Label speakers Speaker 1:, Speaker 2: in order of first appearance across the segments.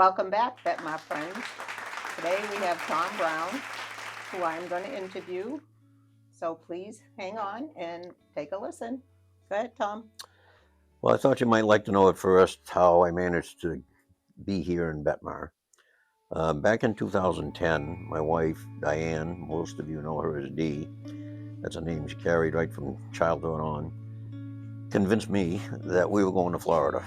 Speaker 1: Welcome back, my friends. Today we have Tom Brown, who I'm going to interview. So please hang on and take a listen. Go ahead, Tom.
Speaker 2: Well, I thought you might like to know at first how I managed to be here in Betmar. Back in 2010, my wife, Diane, most of you know her as Dee, that's a name she carried right from childhood on, convinced me that we were going to Florida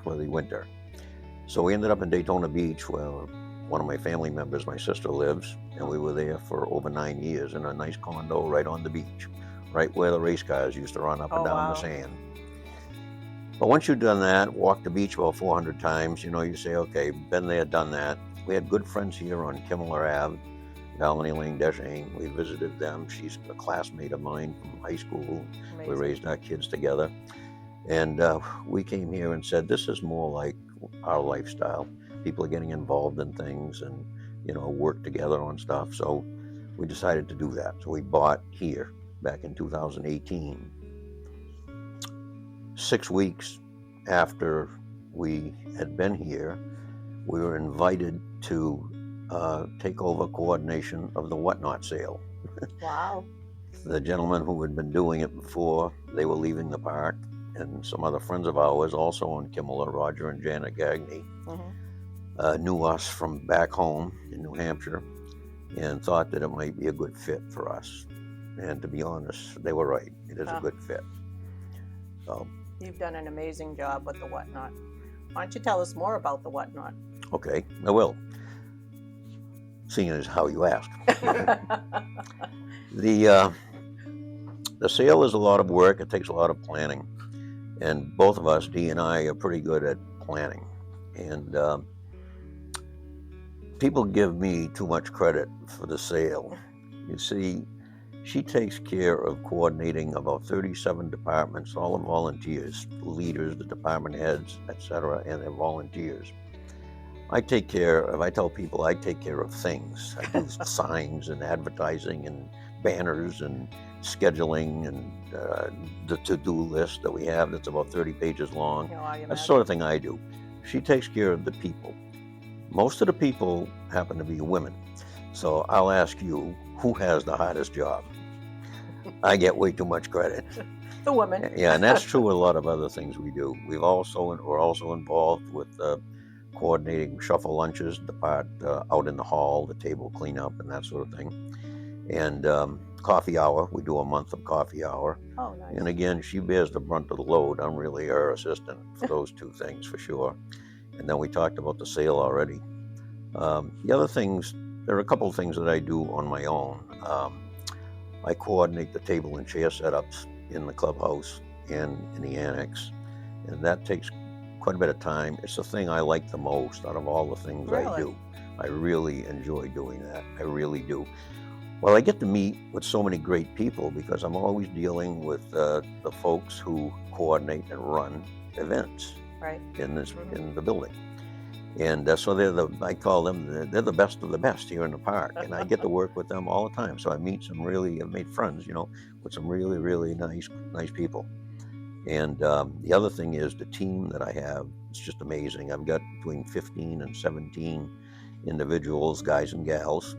Speaker 2: for the winter. So we ended up in Daytona Beach, where one of my family members, my sister, lives, and we were there for over 9 years in a nice condo right on the beach, right where the race cars used to run up and down the sand. But once you've done that, walked the beach about 400 times, you say, okay, been there, done that. We had good friends here on Kimmler Ave, Melanie Lane Deschane. We visited them. She's a classmate of mine from high school.
Speaker 1: Amazing.
Speaker 2: We raised our kids together. And we came here and said, this is more like our lifestyle. People are getting involved in things and, work together on stuff. So we decided to do that. So we bought here back in 2018. 6 weeks after we had been here, we were invited to take over coordination of the Whatnot sale.
Speaker 1: Wow.
Speaker 2: The gentlemen who had been doing it before, they were leaving the park, and some other friends of ours, also on Kimmler, Roger and Janet Gagney, knew us from back home in New Hampshire and thought that it might be a good fit for us. And to be honest, they were right. It is a good fit. So,
Speaker 1: you've done an amazing job with the Whatnot. Why don't you tell us more about the Whatnot?
Speaker 2: Okay, I will. Seeing as how you ask. The sale is a lot of work. It takes a lot of planning. And both of us, Dee and I, are pretty good at planning. And people give me too much credit for the sale. You see, she takes care of coordinating about 37 departments, all the volunteers, leaders, the department heads, etc., and their volunteers. I tell people I take care of things. I do signs and advertising and banners and scheduling and the to-do list that we have that's about 30 pages long. That's the sort of thing I do. She takes care of the people. Most of the people happen to be women. So I'll ask you, who has the hardest job? I get way too much credit.
Speaker 1: The woman.
Speaker 2: Yeah, and that's true with a lot of other things we do. We're also involved with coordinating shuffle lunches, the part out in the hall, the table cleanup, and that sort of thing. And coffee hour, we do a month of coffee hour.
Speaker 1: Oh, nice.
Speaker 2: And again, she bears the brunt of the load. I'm really her assistant for those two things for sure. And then we talked about the sale already. The other things, there are a couple of things that I do on my own. I coordinate the table and chair setups in the clubhouse and in the annex, and that takes quite a bit of time. It's the thing I like the most out of all the things I do. I really enjoy doing that. I really do. Well, I get to meet with so many great people because I'm always dealing with the folks who coordinate and run events in the building. And so I call them, they're the best of the best here in the park. And I get to work with them all the time. So I've made friends, with some really, really nice people. And the other thing is the team that I have, it's just amazing. I've got between 15 and 17 individuals, guys and gals.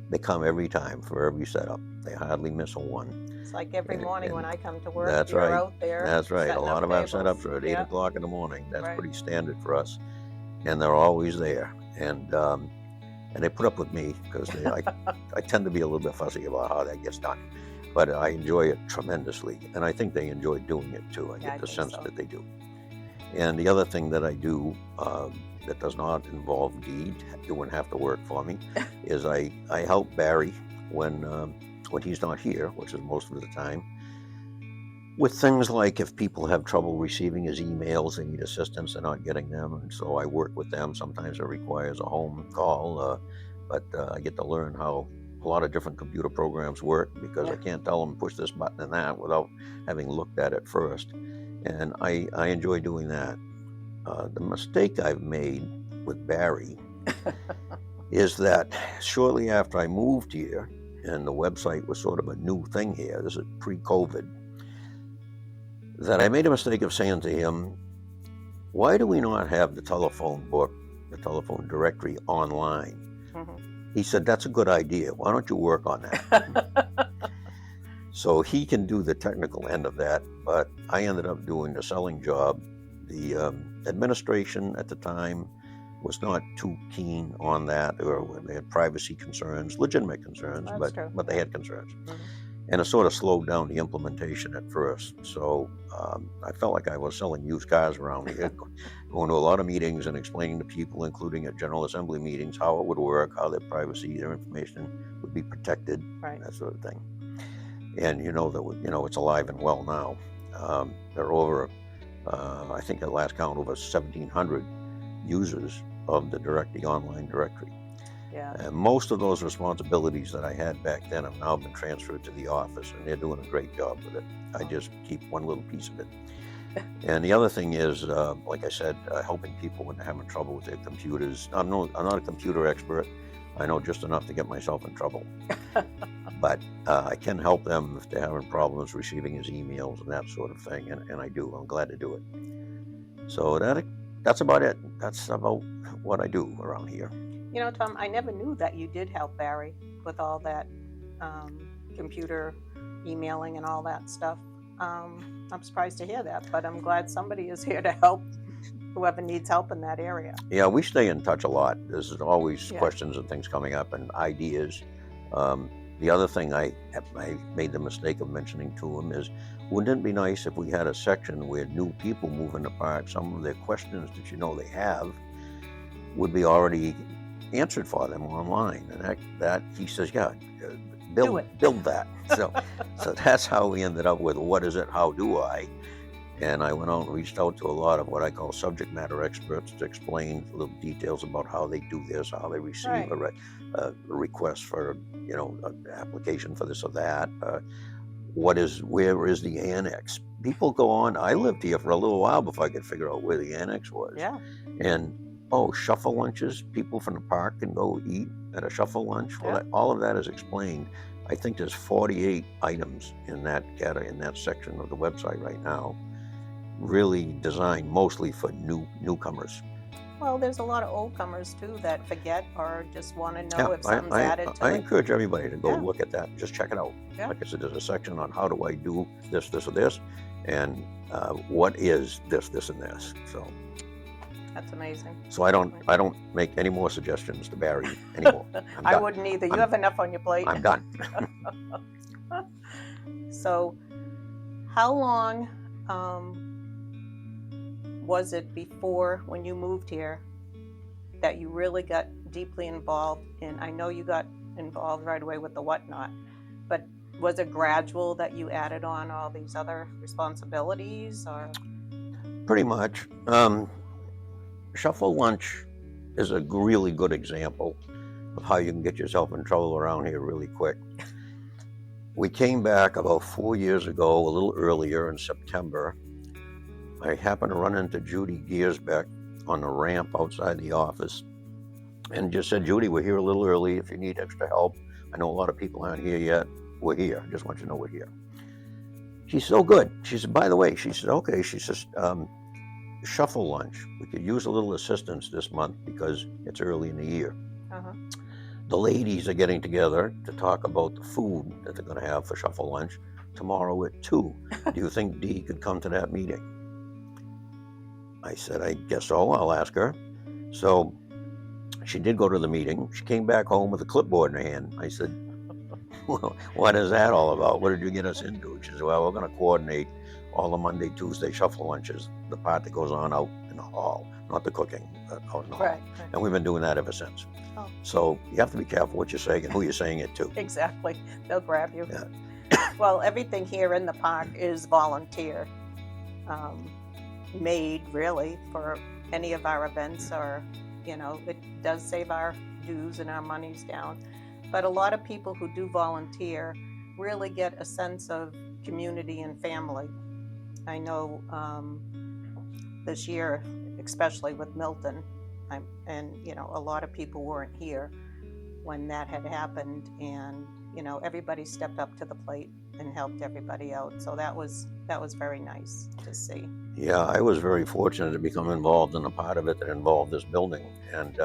Speaker 2: They come every time for every setup. They hardly miss a one.
Speaker 1: It's like every morning when I come to work,
Speaker 2: that's
Speaker 1: you're
Speaker 2: right.
Speaker 1: out there.
Speaker 2: That's right. A lot of our
Speaker 1: tables.
Speaker 2: setups are at 8 o'clock in the morning. That's pretty standard for us. And they're always there. And they put up with me because I tend to be a little bit fussy about how that gets done. But I enjoy it tremendously. And I think they enjoy doing it too. I get the sense that they do. And the other thing that I do that does not involve Dee, you wouldn't have to work for me, is I help Barry when he's not here, which is most of the time, with things like if people have trouble receiving his emails, they need assistance, they're not getting them, and so I work with them. Sometimes it requires a home call, but I get to learn how a lot of different computer programs work because I can't tell them push this button and that without having looked at it first. And I enjoy doing that. The mistake I've made with Barry is that shortly after I moved here, and the website was sort of a new thing here, this is pre-COVID, that I made a mistake of saying to him, why do we not have the telephone book the telephone directory online.
Speaker 1: Mhm.
Speaker 2: He said, that's a good idea. Why don't you work on that? So he can do the technical end of that, but I ended up doing the selling job. The administration at the time was not too keen on that, or they had privacy concerns, legitimate concerns,
Speaker 1: That's true.
Speaker 2: but they
Speaker 1: Yeah.
Speaker 2: had concerns.
Speaker 1: Mhm.
Speaker 2: And it sort of slowed down the implementation at first. So I felt like I was selling used cars around here, going to a lot of meetings and explaining to people, including at General Assembly meetings, how it would work, how their privacy, their information would be protected,
Speaker 1: Right.
Speaker 2: that sort of thing. And it's alive and well now. There are over, I think at last count, over 1,700 users of the online directory.
Speaker 1: Yeah.
Speaker 2: And most of those responsibilities that I had back then have now been transferred to the office, and they're doing a great job with it. I just keep one little piece of it. And the other thing is, like I said, helping people when they're having trouble with their computers. I'm not a computer expert. I know just enough to get myself in trouble. But I can help them if they're having problems receiving his emails and that sort of thing, and I do. I'm glad to do it. So that's about it. That's about what I do around here.
Speaker 1: You know, Tom, I never knew that you did help Barry with all that computer emailing and all that stuff. I'm surprised to hear that, but I'm glad somebody is here to help whoever needs help in that area.
Speaker 2: Yeah, we stay in touch a lot. There's always
Speaker 1: Yeah.
Speaker 2: questions and things coming up and ideas. The other thing I made the mistake of mentioning to him is, wouldn't it be nice if we had a section where new people move into park, some of their questions that they have would be already answered for them online, and that he says, yeah, build that. So that's how we ended up with what is it, how do I? And I went out and reached out to a lot of what I call subject matter experts to explain little details about how they do this, how they receive
Speaker 1: Right.
Speaker 2: a request for an application for this or that. Where is the annex? People go on. I lived here for a little while before I could figure out where the annex was.
Speaker 1: Yeah.
Speaker 2: And shuffle lunches. People from the park can go eat at a shuffle lunch. Well,
Speaker 1: Yeah.
Speaker 2: all of that is explained. I think there's 48 items in that section of the website right now, really designed mostly for newcomers.
Speaker 1: Well, there's a lot of old comers too that forget or just want to know
Speaker 2: Yeah,
Speaker 1: if something's added to
Speaker 2: I
Speaker 1: it.
Speaker 2: encourage everybody to go
Speaker 1: Yeah.
Speaker 2: look at that. Just check it out.
Speaker 1: Yeah.
Speaker 2: Like I said, there's a section on how do I do this, this, or this, and what is this, this, and this. So
Speaker 1: That's amazing.
Speaker 2: I don't make any more suggestions to Barry anymore.
Speaker 1: I wouldn't either. You have enough on your plate.
Speaker 2: I'm done.
Speaker 1: So, how long was it before, when you moved here, that you really got deeply involved in? I know you got involved right away with the whatnot, but was it gradual that you added on all these other responsibilities, or?
Speaker 2: Pretty much. Shuffle lunch is a really good example of how you can get yourself in trouble around here really quick. We came back about 4 years ago, a little earlier in September. I happened to run into Judy Giersbeck on the ramp outside the office and just said, Judy, we're here a little early. If you need extra help, I know a lot of people aren't here yet. We're here. I just want you to know we're here. She's so good. She said, by the way, she said, okay. She says, shuffle lunch. We could use a little assistance this month because it's early in the year.
Speaker 1: Uh-huh.
Speaker 2: The ladies are getting together to talk about the food that they're going to have for shuffle lunch tomorrow at 2. Do you think Dee could come to that meeting? I said, I guess so. I'll ask her. So she did go to the meeting. She came back home with a clipboard in her hand. I said, well, what is that all about? What did you get us into? She said, well, we're going to coordinate all the Monday, Tuesday shuffle lunches, the part that goes on out in the hall, not the cooking, but out in the hall.
Speaker 1: Right.
Speaker 2: And we've been doing that ever since.
Speaker 1: Oh.
Speaker 2: So you have to be careful what you're saying and who you're saying it to.
Speaker 1: Exactly. They'll grab you.
Speaker 2: Yeah.
Speaker 1: Well, everything here in the park is volunteer made, really, for any of our events, or, it does save our dues and our monies down. But a lot of people who do volunteer really get a sense of community and family. I know this year, especially with Milton, and a lot of people weren't here when that had happened, and everybody stepped up to the plate and helped everybody out. So that was very nice to see.
Speaker 2: Yeah, I was very fortunate to become involved in a part of it that involved this building, and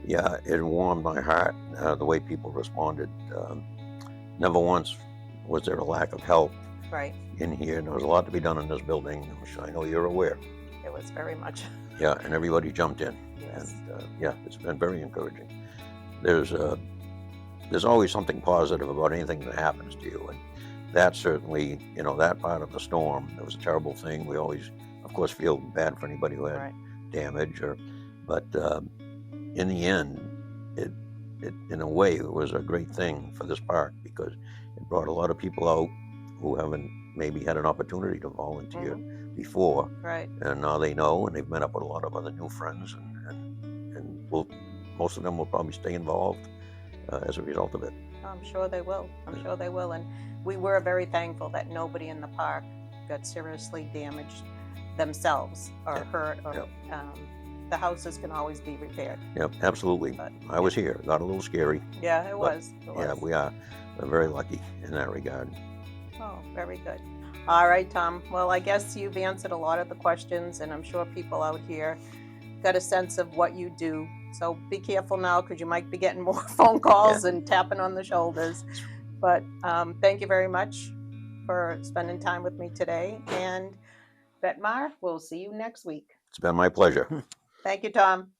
Speaker 2: yeah, it warmed my heart the way people responded. Never once was there a lack of help
Speaker 1: Right.
Speaker 2: in here, and there was a lot to be done in this building, which I know you're aware.
Speaker 1: It was very much.
Speaker 2: Yeah, and everybody jumped in,
Speaker 1: Yes.
Speaker 2: and yeah, it's been very encouraging. There's always something positive about anything that happens to you, and that certainly, that part of the storm, it was a terrible thing. We always, of course, feel bad for anybody who had
Speaker 1: Right.
Speaker 2: damage, but in the end, it in a way it was a great thing for this park because it brought a lot of people out who haven't maybe had an opportunity to volunteer before,
Speaker 1: Right.
Speaker 2: and now they know, and they've met up with a lot of other new friends, and most of them will probably stay involved as a result of it.
Speaker 1: I'm sure they will. I'm sure they will. And we were very thankful that nobody in the park got seriously damaged themselves or
Speaker 2: Yeah.
Speaker 1: hurt. Or
Speaker 2: Yeah.
Speaker 1: the houses can always be repaired.
Speaker 2: Yep, absolutely.
Speaker 1: But
Speaker 2: I was here. Got a little scary.
Speaker 1: yeah, it
Speaker 2: But,
Speaker 1: was. It
Speaker 2: Yeah,
Speaker 1: was.
Speaker 2: we are very lucky in that regard.
Speaker 1: Oh, very good. All right, Tom. Well, I guess you've answered a lot of the questions, and I'm sure people out here got a sense of what you do. So be careful now because you might be getting more phone calls and tapping on the shoulders. But thank you very much for spending time with me today. And Betmar, we'll see you next week.
Speaker 2: It's been my pleasure.
Speaker 1: Thank you, Tom.